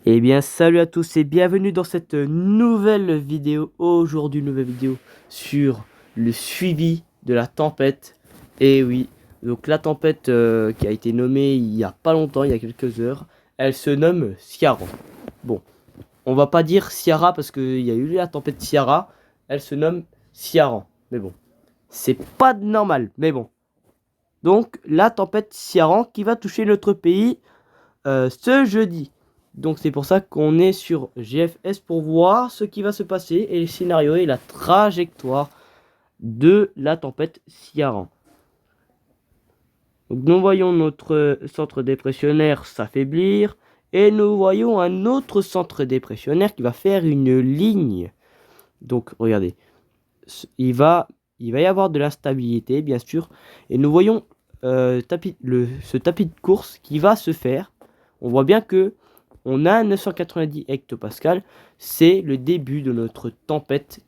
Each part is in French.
Eh bien, salut à tous et bienvenue dans cette nouvelle vidéo. Aujourd'hui, nouvelle vidéo sur le suivi de la tempête. Et oui, donc la tempête qui a été nommée il y a pas longtemps, il y a quelques heures, elle se nomme Ciaran. Bon, on va pas dire Ciara parce qu'il y a eu la tempête Ciara, elle se nomme Ciaran. Mais bon, c'est pas normal, mais bon. Donc, la tempête Ciaran qui va toucher notre pays ce jeudi. Donc c'est pour ça qu'on est sur GFS pour voir ce qui va se passer et les scénarios et la trajectoire de la tempête Ciaran. Donc nous voyons notre centre dépressionnaire s'affaiblir et nous voyons un autre centre dépressionnaire qui va faire une ligne. Donc regardez, il va y avoir de l'instabilité bien sûr et nous voyons ce tapis de course qui va se faire. On voit bien que on a 990 hectopascales. C'est le début de notre tempête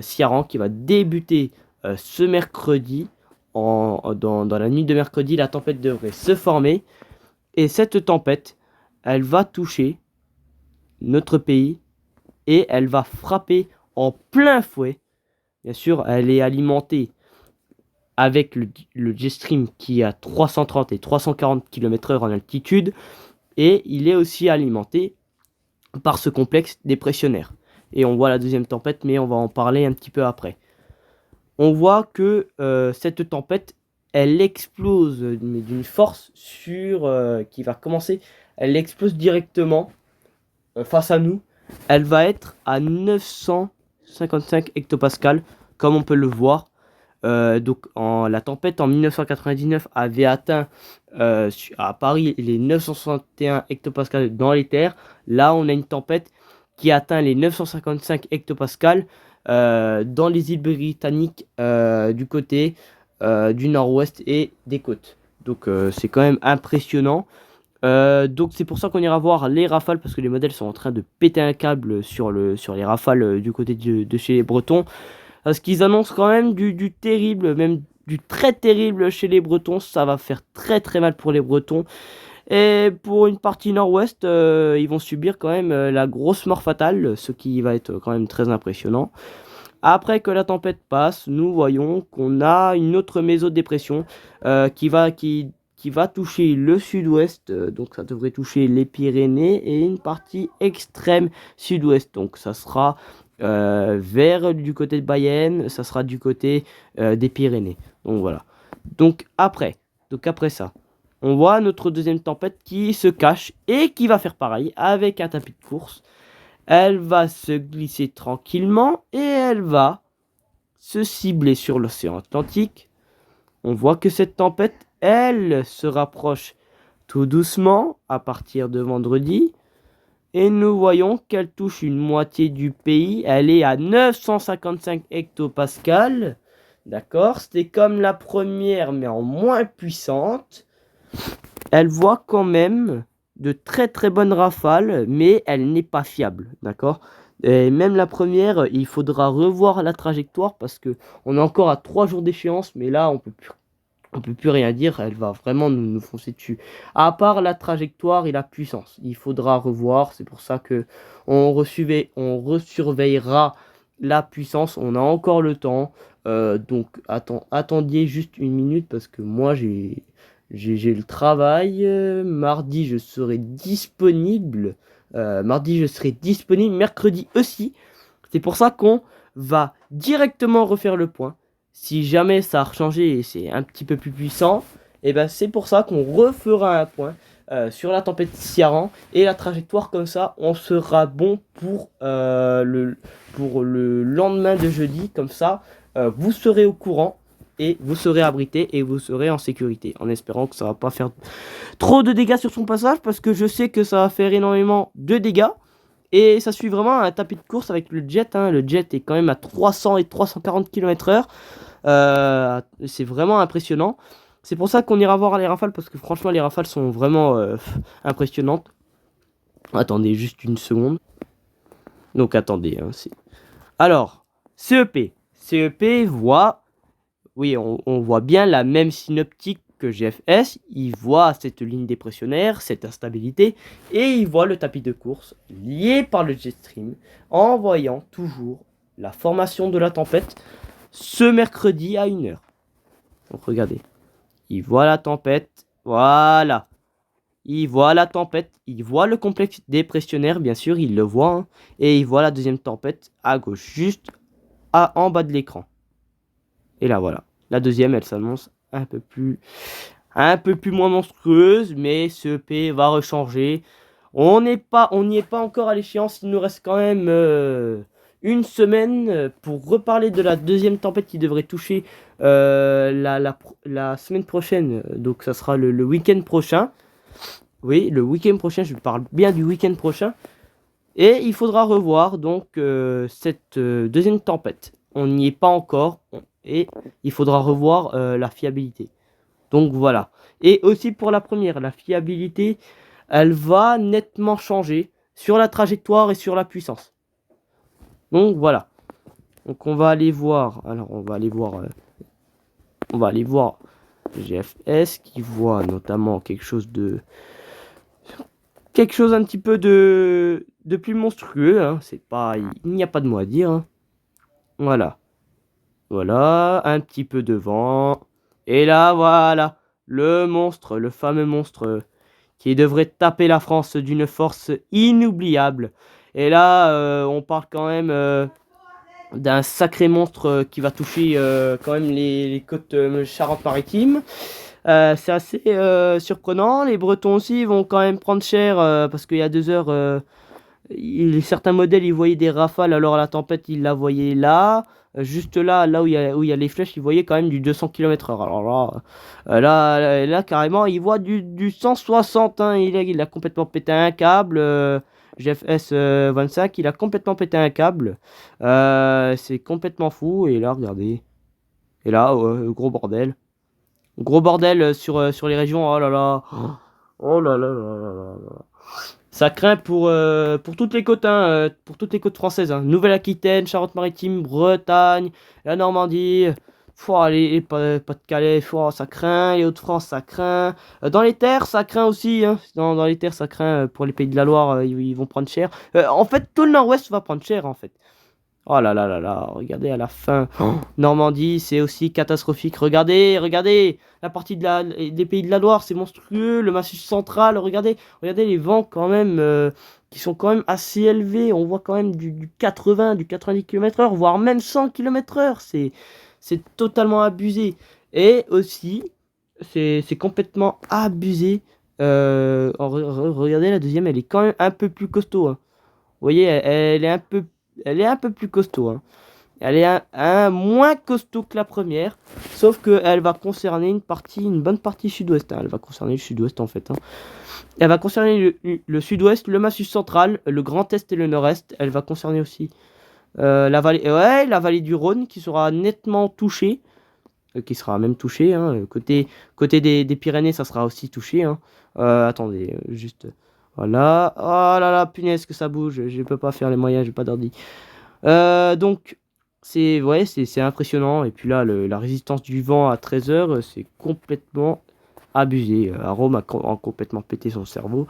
Ciaran qui va débuter ce mercredi. Dans la nuit de mercredi, la tempête devrait se former. Et cette tempête, elle va toucher notre pays et elle va frapper en plein fouet. Bien sûr, elle est alimentée avec le jet stream qui est à 330 et 340 km/h en altitude. Et il est aussi alimenté par ce complexe dépressionnaire. Et on voit la deuxième tempête, mais on va en parler un petit peu après. On voit que cette tempête, elle explose mais d'une force qui va commencer. Elle explose directement face à nous. Elle va être à 955 hectopascales, comme on peut le voir. Donc la tempête en 1999 avait atteint à Paris les 961 hectopascales dans les terres. Là on a une tempête qui atteint les 955 hectopascales dans les îles britanniques du côté du nord-ouest et des côtes. Donc c'est quand même impressionnant. Donc c'est pour ça qu'on ira voir les rafales parce que les modèles sont en train de péter un câble sur les rafales du côté de chez les Bretons. Parce qu'ils annoncent quand même du terrible, même du très terrible chez les Bretons. Ça va faire très très mal pour les Bretons. Et pour une partie nord-ouest, ils vont subir quand même la grosse mort fatale, ce qui va être quand même très impressionnant. Après que la tempête passe, nous voyons qu'on a une autre mésodépression qui va toucher le sud-ouest. Donc ça devrait toucher les Pyrénées et une partie extrême sud-ouest. Donc ça sera vers du côté de Bayenne, ça sera du côté des Pyrénées. Donc voilà. Donc après ça, on voit notre deuxième tempête qui se cache et qui va faire pareil avec un tapis de course. Elle va se glisser tranquillement et elle va se cibler sur l'océan Atlantique. On voit que cette tempête, elle se rapproche tout doucement à partir de vendredi. Et nous voyons qu'elle touche une moitié du pays. Elle est à 955 hectopascales. D'accord? C'était comme la première, mais en moins puissante. Elle voit quand même de très très bonnes rafales, mais elle n'est pas fiable. D'accord? Et même la première, il faudra revoir la trajectoire parce que on est encore à 3 jours d'échéance, mais là, on peut plus rien dire, elle va vraiment nous foncer dessus. À part la trajectoire et la puissance, il faudra revoir, c'est pour ça que on resurveillera la puissance, on a encore le temps. Donc attendiez juste une minute parce que moi j'ai le travail. Mardi je serai disponible. Mardi je serai disponible, mercredi aussi. C'est pour ça qu'on va directement refaire le point. Si jamais ça a changé et c'est un petit peu plus puissant, et ben c'est pour ça qu'on refera un point sur la tempête Ciaran et la trajectoire. Comme ça on sera bon pour le lendemain de jeudi. Comme ça vous serez au courant et vous serez abrité et vous serez en sécurité, en espérant que ça va pas faire trop de dégâts sur son passage parce que je sais que ça va faire énormément de dégâts. Et ça suit vraiment un tapis de course avec le jet. Le jet est quand même à 300 et 340 km/h. C'est vraiment impressionnant. C'est pour ça qu'on ira voir les rafales parce que franchement les rafales sont vraiment impressionnantes. Attendez juste une seconde. Donc attendez. Alors, CEP. CEP voit... Oui, on voit bien la même synoptique GFS, il voit cette ligne dépressionnaire, cette instabilité, et il voit le tapis de course lié par le jet stream, envoyant toujours la formation de la tempête ce mercredi à 1h. Donc regardez, il voit la tempête, voilà. Il voit la tempête, il voit le complexe dépressionnaire, bien sûr, il le voit, hein, et il voit la deuxième tempête à gauche, juste en bas de l'écran. Et là, voilà. La deuxième, elle s'annonce un peu plus moins monstrueuse, mais ce EP va rechanger. On n'y est pas encore à l'échéance, il nous reste quand même une semaine pour reparler de la deuxième tempête qui devrait toucher la semaine prochaine, donc ça sera le week-end prochain. Oui, le week-end prochain, je parle bien du week-end prochain. Et il faudra revoir donc cette deuxième tempête. On n'y est pas encore et il faudra revoir la fiabilité. Donc voilà. Et aussi pour la première, la fiabilité, elle va nettement changer sur la trajectoire et sur la puissance. Donc voilà. Donc on va aller voir. Alors on va aller voir GFS qui voit notamment quelque chose un petit peu de plus monstrueux, hein. C'est pas, il n'y a pas de mot à dire, hein. Voilà, un petit peu de vent, et là voilà, le monstre, le fameux monstre qui devrait taper la France d'une force inoubliable. Et là, on parle quand même d'un sacré monstre qui va toucher quand même les côtes Charente-Maritime. C'est assez surprenant. Les Bretons aussi vont quand même prendre cher parce qu'il y a 2 heures, certains modèles ils voyaient des rafales, alors la tempête ils la voyaient là, juste là où il y a les flèches, ils voyaient quand même du 200 km/h. Alors là carrément ils voient du 160, hein. Il a complètement pété un câble. GFS 25, il a complètement pété un câble. C'est complètement fou. Et là regardez, et là gros bordel. Gros bordel sur les régions, oh là là. Oh là là là là là là. Ça craint pour toutes les côtes, hein, pour toutes les côtes françaises, hein. Nouvelle-Aquitaine, Charente-Maritime, Bretagne, la Normandie, Pas-de-Calais, ça craint, les Hauts-de-France, ça craint. Dans les terres, ça craint aussi, hein. Dans les terres, ça craint pour les pays de la Loire, ils vont prendre cher. En fait, tout le nord-ouest va prendre cher, en fait. Oh là là là là, regardez à la fin. Normandie, c'est aussi catastrophique. Regardez, la partie des pays de la Loire, c'est monstrueux. Le massif central, regardez les vents quand même, qui sont quand même assez élevés. On voit quand même du 80, du 90 km/h, voire même 100 km/h. C'est totalement abusé. Et aussi, c'est complètement abusé. Regardez la deuxième, elle est quand même un peu plus costaud, hein. Vous voyez, elle est un peu plus costaud, hein. Elle est un moins costaud que la première, sauf qu'elle va concerner une bonne partie sud-ouest, hein. Elle va concerner le sud-ouest en fait, hein. Elle va concerner le sud-ouest, le massif central, le grand est et le nord-est. Elle va concerner aussi la vallée du Rhône qui sera nettement touchée, qui sera même touchée, hein. Côté des Pyrénées, ça sera aussi touché, hein. Attendez, juste. Voilà. Oh là là, punaise que ça bouge. Je peux pas faire les moyens, j'ai pas d'ordi. Donc, c'est impressionnant. Et puis là, la résistance du vent à 13h, c'est complètement abusé. Rome a complètement pété son cerveau.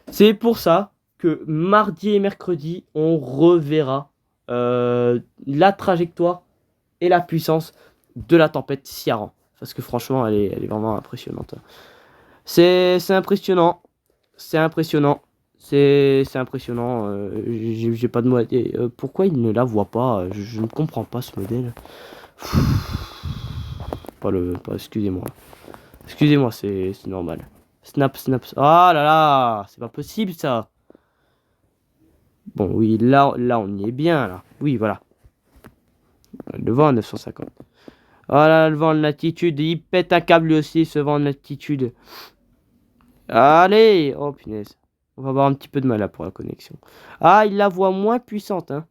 C'est pour ça que mardi et mercredi, on reverra la trajectoire et la puissance de la tempête Ciarán. Parce que franchement, elle est vraiment impressionnante. C'est impressionnant. C'est impressionnant. C'est impressionnant. J'ai pas de mots à dire. Pourquoi il ne la voit pas? Je ne comprends pas ce modèle. Excusez-moi. Excusez-moi, c'est normal. Snap. Ah là là, c'est pas possible ça. Bon, oui, là on y est bien là. Oui, voilà. Le vent à 950. Oh là, le vent en altitude. Il pète un câble lui aussi, ce vent en altitude. Allez! Oh punaise. On va avoir un petit peu de mal là pour la connexion. Ah, il la voit moins puissante, hein.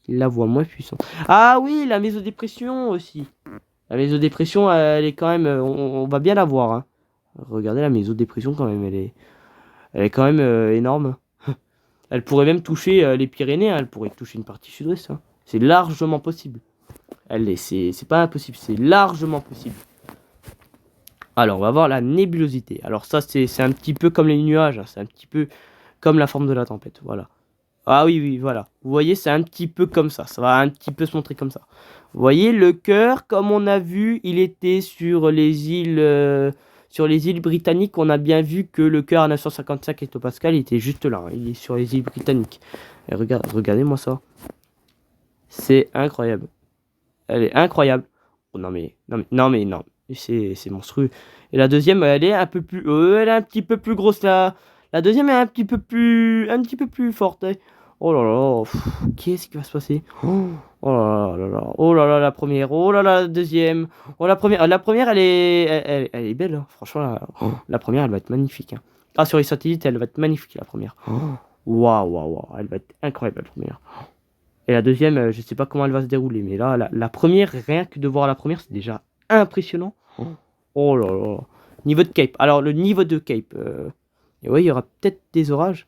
Il la voit moins puissante. Ah oui, la mésodépression aussi. La mésodépression, elle est quand même... On va bien la voir, hein. Regardez la mésodépression quand même, elle est quand même énorme. Elle pourrait même toucher les Pyrénées, hein. Elle pourrait toucher une partie sud-ouest, hein. C'est largement possible. C'est pas impossible, c'est largement possible. Alors, on va voir la nébulosité. Alors ça, c'est un petit peu comme les nuages, hein. C'est un petit peu comme la forme de la tempête, voilà. Ah oui, oui, voilà. Vous voyez, c'est un petit peu comme ça. Ça va un petit peu se montrer comme ça. Vous voyez, le cœur, comme on a vu, il était sur les îles britanniques. On a bien vu que le cœur à 955 hectopascal, il était juste là, hein. Il est sur les îles britanniques. Et regardez-moi ça. C'est incroyable. Elle est incroyable. Oh, non mais, non mais, non mais, non. C'est monstrueux. Et la deuxième, elle est un peu plus, elle est un petit peu plus grosse là. La deuxième est un petit peu plus forte, hein. Oh là là, qu'est-ce qui va se passer? Oh là là là, oh là là, la première, oh là là, la deuxième. Oh la première, elle est belle, hein. Franchement, la première, elle va être magnifique, hein. Ah, sur les satellites, elle va être magnifique, la première. Waouh, waouh, waouh, elle va être incroyable, la première. Et la deuxième, je sais pas comment elle va se dérouler, mais là, la première, rien que de voir la première, c'est déjà impressionnant. Oh là là. Niveau de Cape. Alors, le niveau de Cape. Et ouais, il y aura peut-être des orages.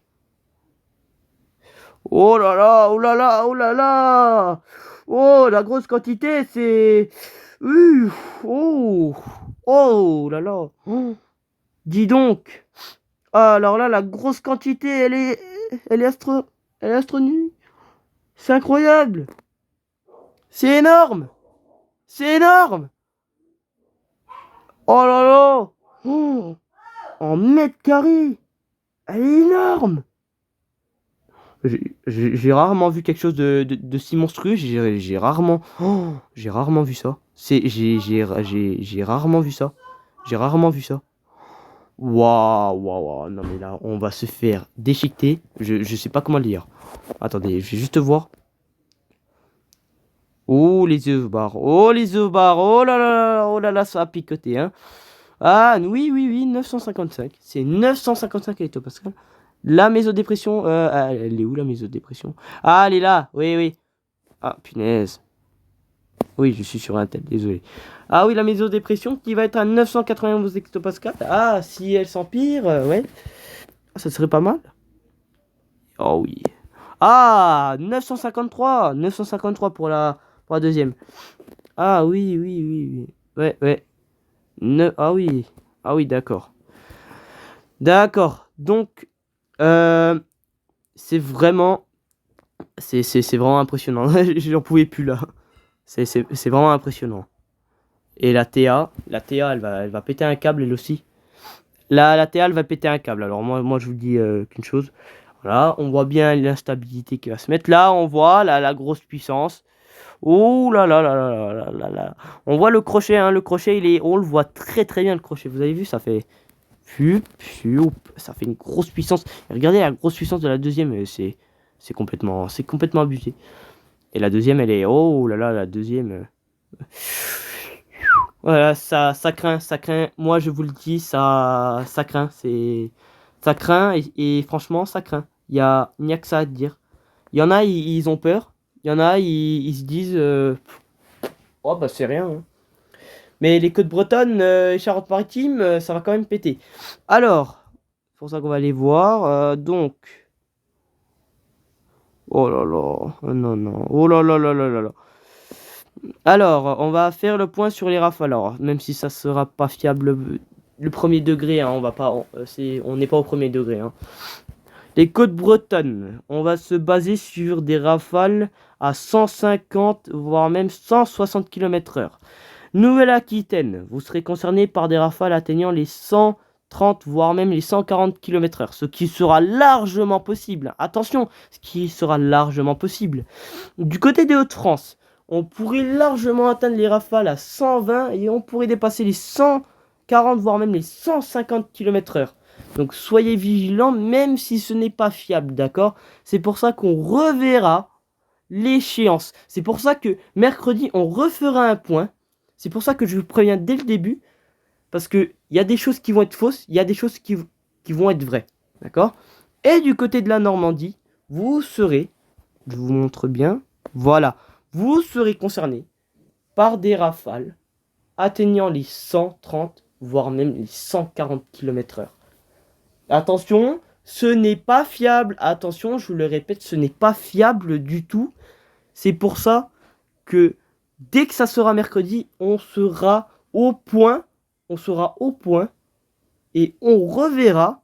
Oh là là, oh là là, oh là là. Oh, la grosse quantité, c'est... Oh, oh là là. Dis donc. Ah, alors là, la grosse quantité, elle est elle est astronome. C'est incroyable. C'est énorme. C'est énorme. Oh là là. Oh, en mètres carrés. Elle est énorme. J'ai rarement vu quelque chose de si monstrueux. J'ai rarement, j'ai rarement vu ça. J'ai rarement vu ça. J'ai rarement vu ça. Waouh, waouh, waouh. Non mais là, on va se faire déchiqueter. Je sais pas comment le dire. Attendez, je vais juste voir. Oh les œufs barres. Oh les œufs barres. Oh là là, oh là là, ça a picoté, hein. Ah oui, oui, oui, 955. C'est 955 hectopascal. La mésodépression, elle est où la mésodépression? Ah, elle est là, oui, oui. Ah, punaise. Oui, je suis sur un tel, désolé. Ah oui, la mésodépression qui va être à 991 hectopascal. Ah, si elle s'empire, ouais. Ah, ça serait pas mal. Oh oui. Ah, 953. 953 pour la deuxième. Ah oui, oui, oui, oui. Ouais, ouais. Ah oui. Ah oui, d'accord. D'accord. Donc, c'est vraiment... C'est vraiment impressionnant. J'en pouvais plus là. C'est vraiment impressionnant. Et la TA elle va péter un câble elle aussi. La TA elle va péter un câble. Alors moi je vous dis qu'une chose. Voilà, on voit bien l'instabilité qui va se mettre. Là, on voit la grosse puissance. Oh là là là là là là là. On voit le crochet, hein. Le crochet, on le voit très très bien le crochet. Vous avez vu, ça fait... Ça fait une grosse puissance. Et regardez la grosse puissance de la deuxième. C'est complètement abusé. Et la deuxième, elle est... Oh là là, la deuxième... Voilà, ça craint, ça craint. Moi, je vous le dis, ça craint. Ça craint et franchement, ça craint. Il n'y a que ça à dire. Il y en a, ils ont peur. Il y en a, ils se disent... Oh, bah, c'est rien, hein. Mais les côtes bretonnes et Charente-Maritime, ça va quand même péter. Alors, c'est pour ça qu'on va aller voir. Donc... Oh là là, non, non, oh là là là là là là. Alors, on va faire le point sur les rafales. Alors, même si ça sera pas fiable, le premier degré, hein, on va pas, on n'est pas au premier degré, hein. Les côtes bretonnes, on va se baser sur des rafales à 150 voire même 160 km/h. Nouvelle-Aquitaine, vous serez concerné par des rafales atteignant les 130 voire même les 140 km/h, ce qui sera largement possible. Attention, ce qui sera largement possible. Du côté des Hauts-de-France, on pourrait largement atteindre les rafales à 120 et on pourrait dépasser les 140 voire même les 150 km/h. Donc soyez vigilants même si ce n'est pas fiable, d'accord? C'est pour ça qu'on reverra l'échéance. C'est pour ça que mercredi on refera un point. C'est pour ça que je vous préviens dès le début. Parce qu'il y a des choses qui vont être fausses, il y a des choses qui vont être vraies. D'accord? Et du côté de la Normandie, vous serez, je vous montre bien, voilà, vous serez concerné par des rafales atteignant les 130, voire même les 140 km/h. Attention, ce n'est pas fiable. Attention, je vous le répète, ce n'est pas fiable du tout. C'est pour ça que dès que ça sera mercredi, on sera au point on sera au point et on reverra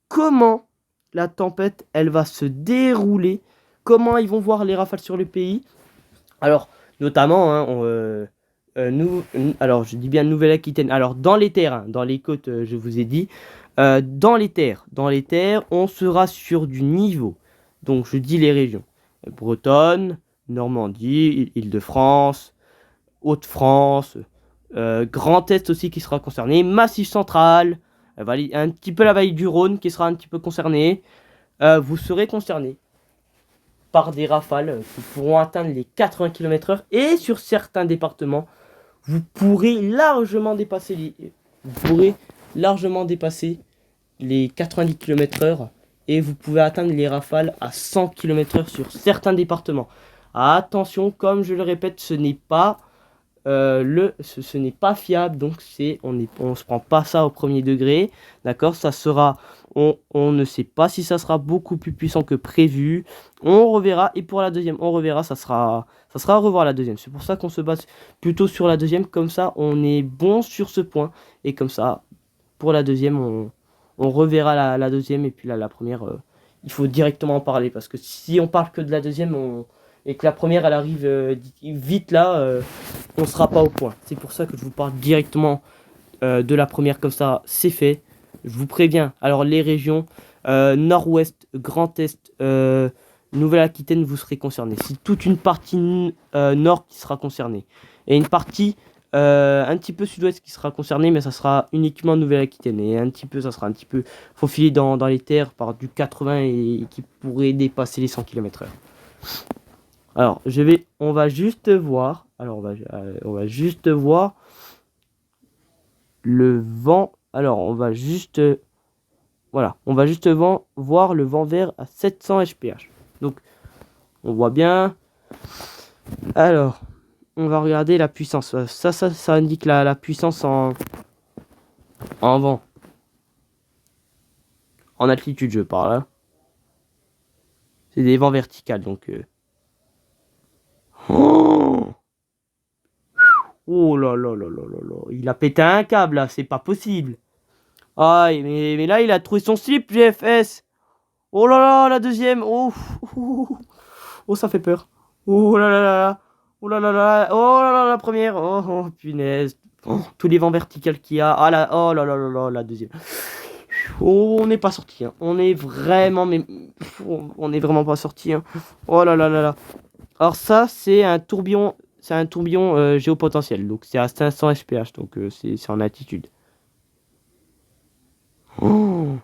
comment la tempête, elle va se dérouler, comment ils vont voir les rafales sur le pays. Alors, notamment, hein, alors je dis bien Nouvelle-Aquitaine. Alors, dans les terres, hein, dans les côtes, je vous ai dit, dans les terres, on sera sur du niveau. Donc, je dis les régions. Bretonne, Normandie, Île-de-France, Hauts-de-France, Grand Est aussi qui sera concerné, Massif Central, un petit peu la vallée du Rhône qui sera un petit peu concernée. Vous serez concerné par des rafales qui pourront atteindre les 80 km/h et sur certains départements, vous pourrez largement dépasser les 90 km/h et vous pouvez atteindre les rafales à 100 km/h sur certains départements. Attention, comme je le répète, ce n'est pas ce n'est pas fiable, donc on se prend pas ça au premier degré, d'accord. Ça sera, on ne sait pas si ça sera beaucoup plus puissant que prévu. On reverra, et pour la deuxième, on reverra, ça sera à revoir la deuxième. C'est pour ça qu'on se base plutôt sur la deuxième, comme ça on est bon sur ce point, et comme ça pour la deuxième on reverra la deuxième, et puis là la première, il faut directement en parler, parce que si on parle que de la deuxième, et que la première elle arrive vite là, on sera pas au point. C'est pour ça que je vous parle directement de la première, comme ça c'est fait. Je vous préviens. Alors les régions Nord-Ouest, Grand Est, Nouvelle-Aquitaine, vous serez concernés. C'est toute une partie nord qui sera concernée. Et une partie un petit peu sud-ouest qui sera concernée, mais ça sera uniquement Nouvelle-Aquitaine. Et un petit peu, ça sera un petit peu faufilé dans les terres par du 80 et qui pourrait dépasser les 100 km/h. Alors, on va juste voir. Alors, on va juste voir le vent. Alors, on va juste, voilà, on va juste voir le vent vert à 700 mph. Donc, on voit bien. Alors, on va regarder la puissance. Ça indique la puissance en vent. En altitude, je parle. Hein. C'est des vents verticaux, donc. Oh là là là là là là. Il a pété un câble là, c'est pas possible. Ah, mais là, il a trouvé son slip, GFS. Oh là là, la deuxième. Oh, oh, oh, ça fait peur. Oh là là là. Oh là là là. Oh là là, la première. Oh, oh punaise. Oh, tous les vents verticaux qu'il y a. Ah là, oh là là là là, la deuxième. Oh, on n'est pas sorti. Hein. On est vraiment, mais on est vraiment pas sorti. Hein. Oh là là là là. Alors ça, c'est un tourbillon. C'est un tourbillon géopotentiel. Donc c'est à 500 mph. Donc c'est en altitude. Oh.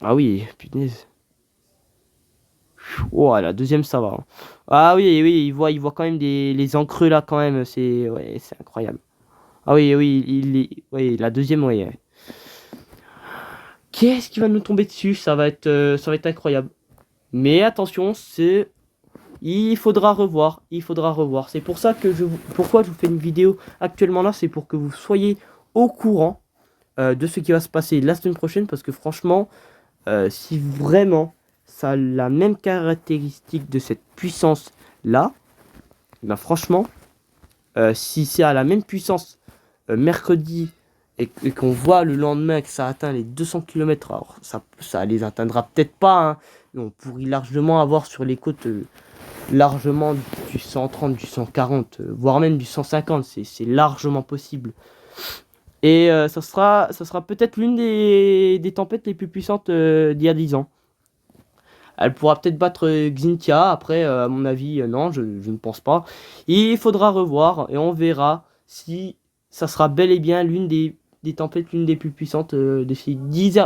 Ah oui, punaise. Oh, la deuxième, ça va. Hein. Ah oui, oui, il voit quand même les encreux là, quand même. C'est incroyable. Ah oui, oui, oui, la deuxième, oui. Qu'est-ce qui va nous tomber dessus? Ça va être incroyable. Mais attention, il faudra revoir. Il faudra revoir. C'est pour ça que pourquoi je vous fais une vidéo actuellement là, c'est pour que vous soyez au courant de ce qui va se passer la semaine prochaine, parce que franchement, si vraiment ça a la même caractéristique de cette puissance là, ben franchement, si c'est à la même puissance mercredi et qu'on voit le lendemain que ça atteint les 200 km, alors ça les atteindra peut-être pas, hein, mais on pourrait largement avoir sur les côtes largement du 130, du 140, voire même du 150, c'est largement possible. Et ça sera peut-être l'une des tempêtes les plus puissantes d'il y a 10 ans. Elle pourra peut-être battre Xynthia. Après, à mon avis, non, je ne pense pas. Il faudra revoir et on verra si ça sera bel et bien l'une des tempêtes, l'une des plus puissantes de ces 10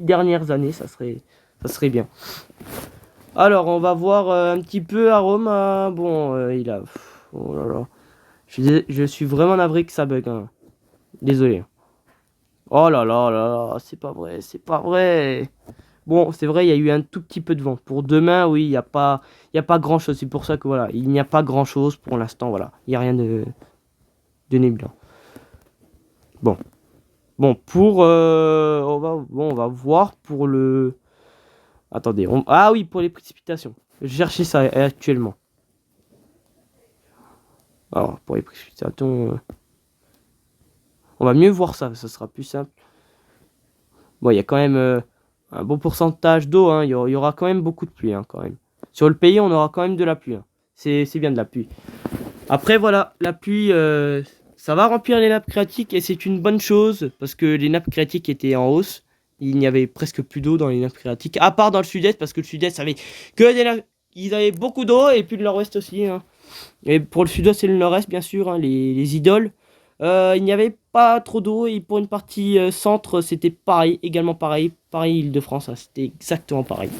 dernières années. Ça serait bien. Alors, on va voir un petit peu à Rome. Bon, il a... Oh là là. Je suis vraiment navré que ça bug. Hein. Désolé. Oh là là là, c'est pas vrai, c'est pas vrai. Bon, c'est vrai, il y a eu un tout petit peu de vent. Pour demain, oui, il n'y a pas grand chose. C'est pour ça que voilà, il n'y a pas grand chose pour l'instant. Voilà, il n'y a rien de nébuleux. Bon, pour on va voir pour le. Attendez, ah oui, pour les précipitations. Je cherchais ça actuellement. Alors, pour les précipitations. On va mieux voir ça, ça sera plus simple. Bon, il y a quand même un bon pourcentage d'eau, hein. Il y aura quand même beaucoup de pluie, hein, quand même. Sur le pays, on aura quand même de la pluie, hein. C'est bien de la pluie. Après, voilà, la pluie, ça va remplir les nappes phréatiques et c'est une bonne chose parce que les nappes phréatiques étaient en hausse. Il n'y avait presque plus d'eau dans les nappes phréatiques, à part dans le sud-est, parce que le sud-est avait que des nappes. Ils avaient beaucoup d'eau et puis le nord-ouest aussi, hein. Et pour le sud-ouest et le nord-est, bien sûr, hein, les idoles. Il n'y avait pas trop d'eau et pour une partie centre, c'était pareil, également pareil. Pareil, Île-de-France, hein, c'était exactement pareil.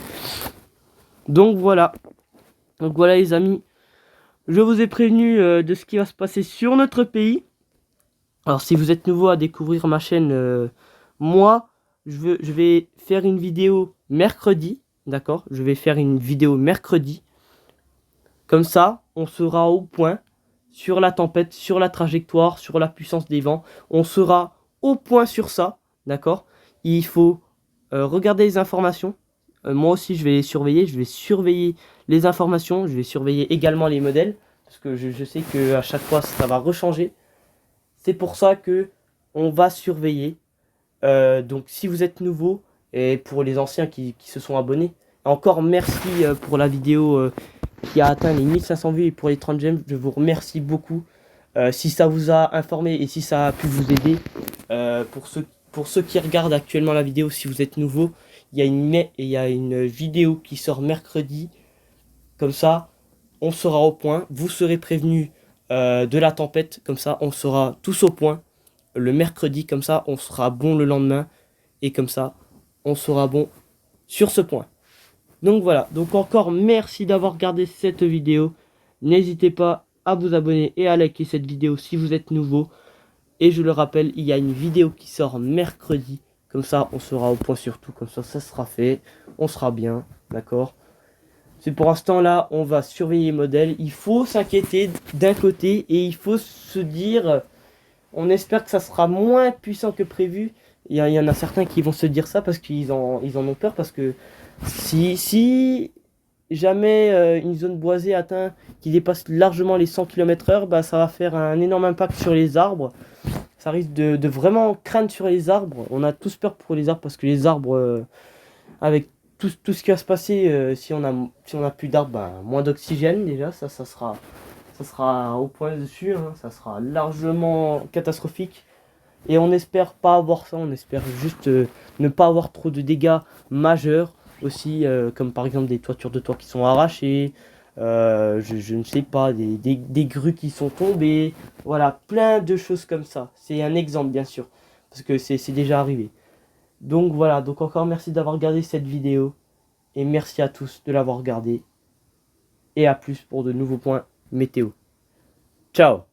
Donc voilà. Donc voilà, les amis. Je vous ai prévenu de ce qui va se passer sur notre pays. Alors, si vous êtes nouveau à découvrir ma chaîne, moi, je vais faire une vidéo mercredi. D'accord? Je vais faire une vidéo mercredi. Comme ça, on sera au point sur la tempête, sur la trajectoire, sur la puissance des vents. On sera au point sur ça. D'accord? Il faut regarder les informations. Moi aussi, je vais les surveiller. Je vais surveiller les informations. Je vais surveiller également les modèles. Parce que je sais qu'à chaque fois, ça va rechanger. C'est pour ça que on va surveiller. Donc, si vous êtes nouveau, et pour les anciens qui se sont abonnés, encore merci pour la vidéo qui a atteint les 1500 vues et pour les 30 j'aime. Je vous remercie beaucoup. Si ça vous a informé et si ça a pu vous aider, pour ceux qui regardent actuellement la vidéo, si vous êtes nouveau, il y a une vidéo qui sort mercredi. Comme ça, on sera au point. Vous serez prévenus de la tempête. Comme ça, on sera tous au point le mercredi. Comme ça, on sera bon le lendemain. Et comme ça, on sera bon sur ce point. Donc voilà. Donc encore merci d'avoir regardé cette vidéo. N'hésitez pas à vous abonner et à liker cette vidéo si vous êtes nouveau. Et je le rappelle, il y a une vidéo qui sort mercredi. Comme ça, on sera au point sur tout. Comme ça sera fait. On sera bien. D'accord ? C'est pour l'instant là, on va surveiller les modèles. Il faut s'inquiéter d'un côté et il faut se dire, on espère que ça sera moins puissant que prévu. Il y en a certains qui vont se dire ça parce qu'ils en ont peur. Parce que si jamais une zone boisée atteint qui dépasse largement les 100 km/h, bah, ça va faire un énorme impact sur les arbres. Ça risque de vraiment craindre sur les arbres. On a tous peur pour les arbres parce que les arbres, avec tout ce qui va se passer, si on a plus d'arbres, ben, moins d'oxygène déjà, ça sera au point dessus, hein, ça sera largement catastrophique. Et on n'espère pas avoir ça, on espère juste ne pas avoir trop de dégâts majeurs aussi, comme par exemple des toitures de toit qui sont arrachées, je ne sais pas, des grues qui sont tombées, voilà, plein de choses comme ça. C'est un exemple bien sûr, parce que c'est déjà arrivé. Donc voilà, donc encore merci d'avoir regardé cette vidéo. Et merci à tous de l'avoir regardé. Et à plus pour de nouveaux points météo. Ciao!